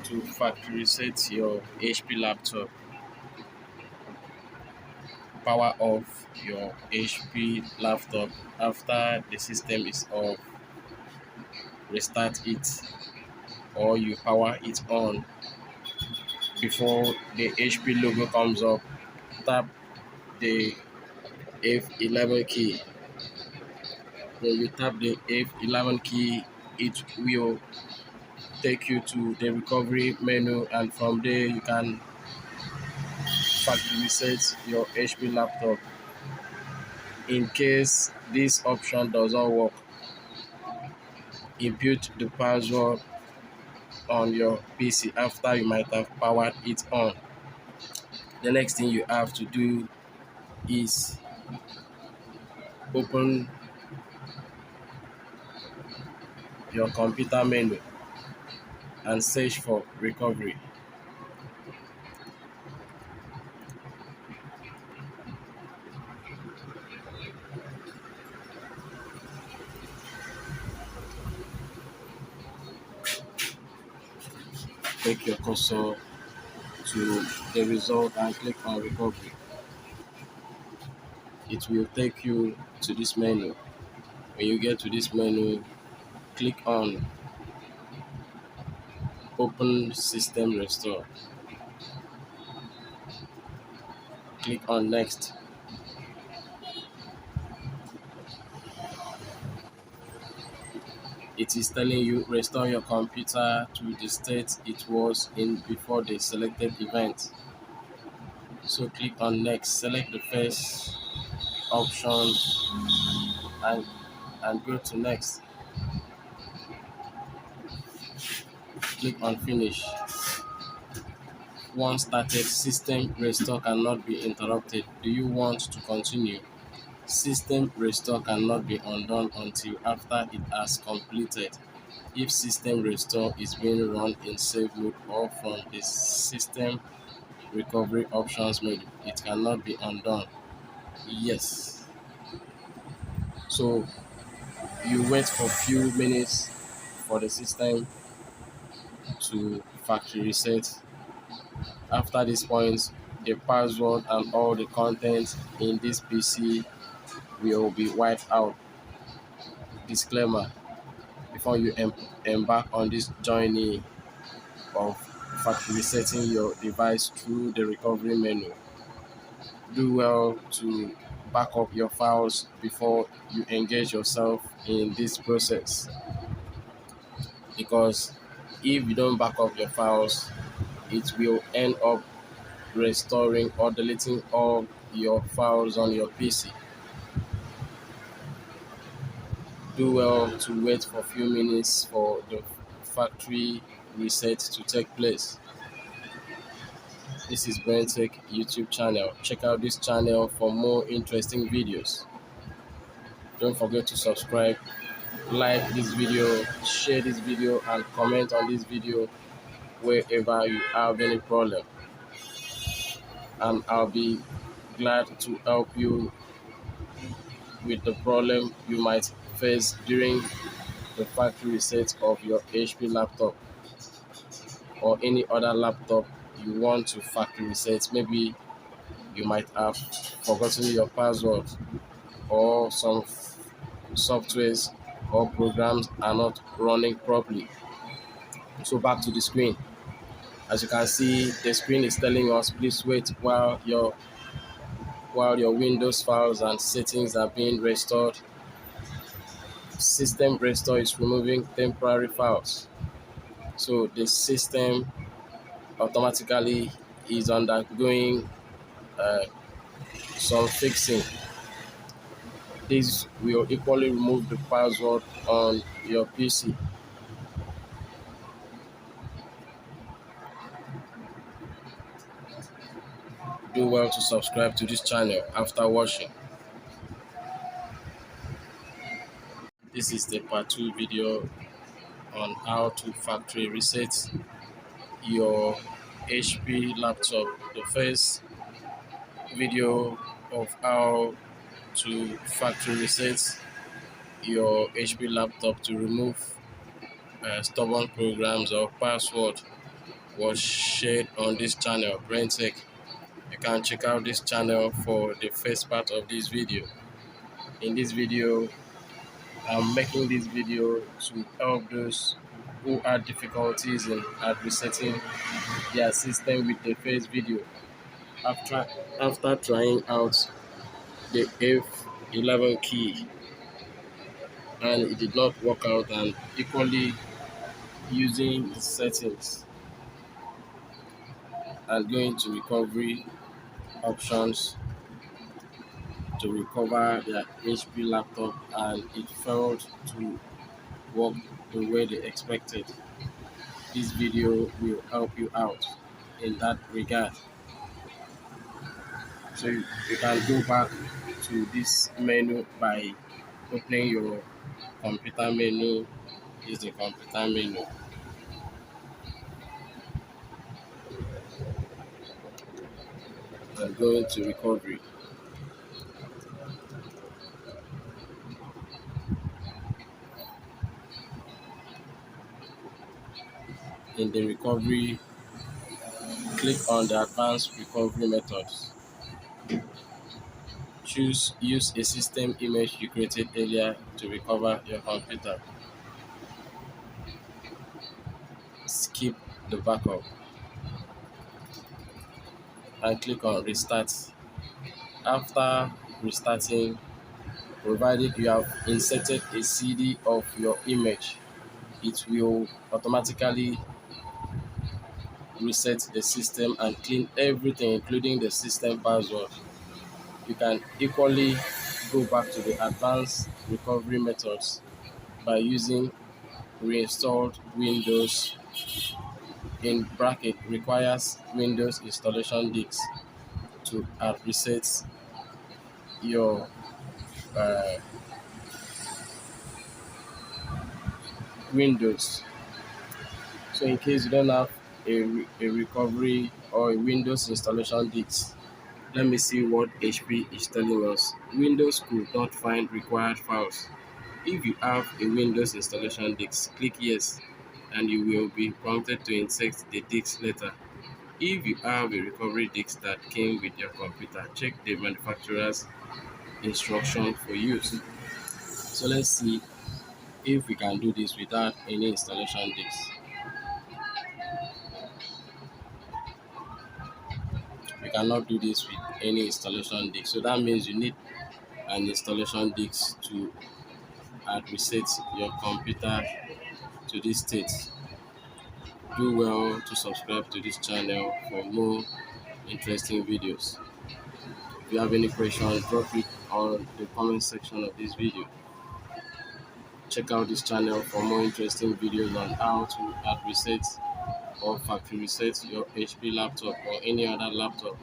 to factory reset your HP laptop, power off your HP laptop. After the system is off, restart it, or you power it on. Before the HP logo comes up, tap the F11 key. When you tap the F11 key, it will take you to the recovery menu, and from there you can factory reset your HP laptop. In case this option doesn't work, input the password on your PC after you might have powered it on. The next thing you have to do is open your computer menu and search for recovery. Take your cursor to the result and click on recovery. It will take you to this menu. When you get to this menu, click on Open System Restore. Click on Next. It is telling you restore your computer to the state it was in before the selected event. So click on Next. Select the first option and go to Next. Click on Finish. Once started, system restore cannot be interrupted. Do you want to continue? System restore cannot be undone until after it has completed. If system restore is being run in save mode or from the system recovery options menu, it cannot be undone. Yes. So you wait for a few minutes for the system to factory reset. After this point, the password and all the content in this PC will be wiped out. Disclaimer: before you embark on this journey of factory resetting your device through the recovery menu, do well to back up your files before you engage yourself in this process, because if you don't back up your files, it will end up restoring or deleting all your files on your PC. Do well to wait for a few minutes for the factory reset to take place. This is BrainTech YouTube channel. Check out this channel for more interesting videos. Don't forget to subscribe, like this video, share this video, and comment on this video wherever you have any problem. And I'll be glad to help you with the problem you might face during the factory reset of your HP laptop or any other laptop you want to factory reset. Maybe you might have forgotten your password, or some softwares or programs are not running properly. So back to the screen. As you can see, the screen is telling us please wait while your Windows files and settings are being restored. System restore is removing temporary files, so the system automatically is undergoing some fixing. This will equally remove the password on your PC. Do well to subscribe to this channel after watching. This is the part 2 video on how to factory reset your HP laptop. The first video of how to factory reset your HP laptop to remove stubborn programs or password was shared on this channel, Brain Tech. You can check out this channel for the first part of this video. In this video, I'm making this video to help those who had difficulties in resetting their system with the first video. After trying out the F11 key and it did not work out, and equally using the settings and going to recovery options to recover their HP laptop, and it failed to work the way they expected. This video will help you out in that regard. So you can go back to this menu by opening your computer menu. Is the computer menu, and going to recovery. In the recovery, click on the advanced recovery methods. Choose use a system image you created earlier to recover your computer. Skip the backup and click on restart. After restarting, provided you have inserted a CD of your image, it will automatically reset the system and clean everything, including the system password. You can equally go back to the advanced recovery methods by using reinstalled Windows. In bracket requires Windows installation disk to reset your Windows. So in case you don't have a recovery or a Windows installation disk, let me see what HP is telling us. Windows could not find required files. If you have a Windows installation disk, click yes and you will be prompted to insert the disk later. If you have a recovery disk that came with your computer, check the manufacturer's instruction for use. So let's see if we can do this without any installation disk. We cannot do this with any installation disk. So that means you need an installation disk to reset your computer to this state. Do well to subscribe to this channel for more interesting videos. If you have any questions, drop it on the comment section of this video. Check out this channel for more interesting videos on how to reset or factory reset your HP laptop or any other laptop.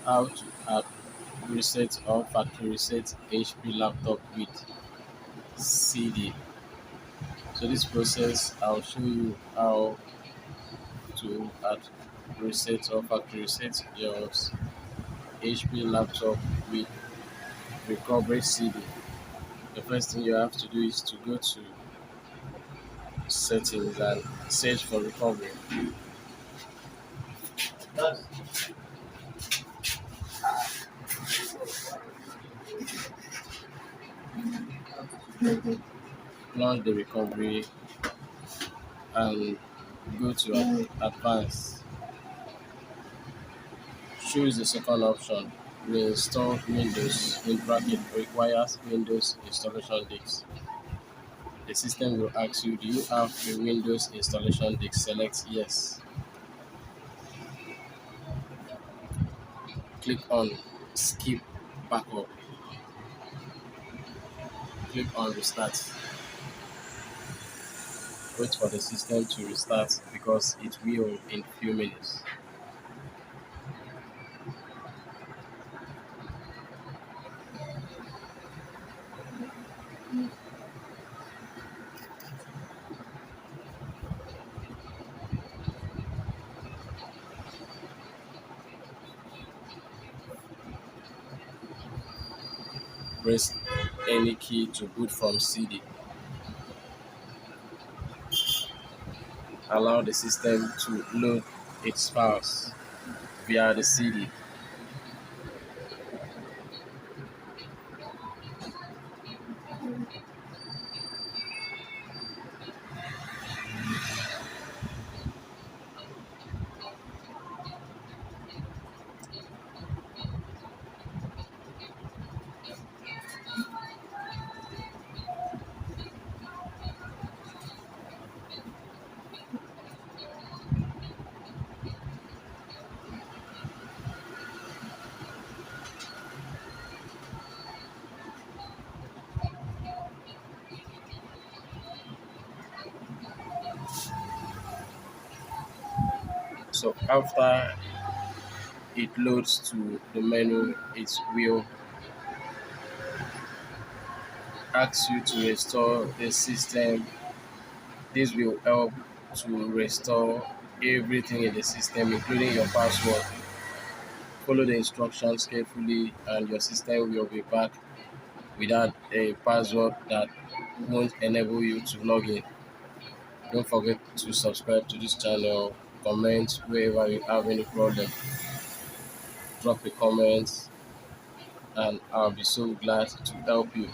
How to reset or factory reset HP laptop with CD. So this process, I'll show you how to reset or factory reset your HP laptop with recovery CD. The first thing you have to do is to go to settings and search for recovery. Launch the recovery and go to advanced. Choose the second option, reinstall Windows. In bracket requires Windows installation disk. The system will ask you, do you have a Windows installation disk? Select yes. Click on skip backup. Click on restart. Wait for the system to restart because it will in few minutes. Press any key to boot from CD. Allow the system to load its files via the CD. So after it loads to the menu, it will ask you to restore the system. This will help to restore everything in the system, including your password. Follow the instructions carefully, and your system will be back without a password that won't enable you to log in. Don't forget to subscribe to this channel, comment wherever you have any problem, drop a comment, and I'll be so glad to help you.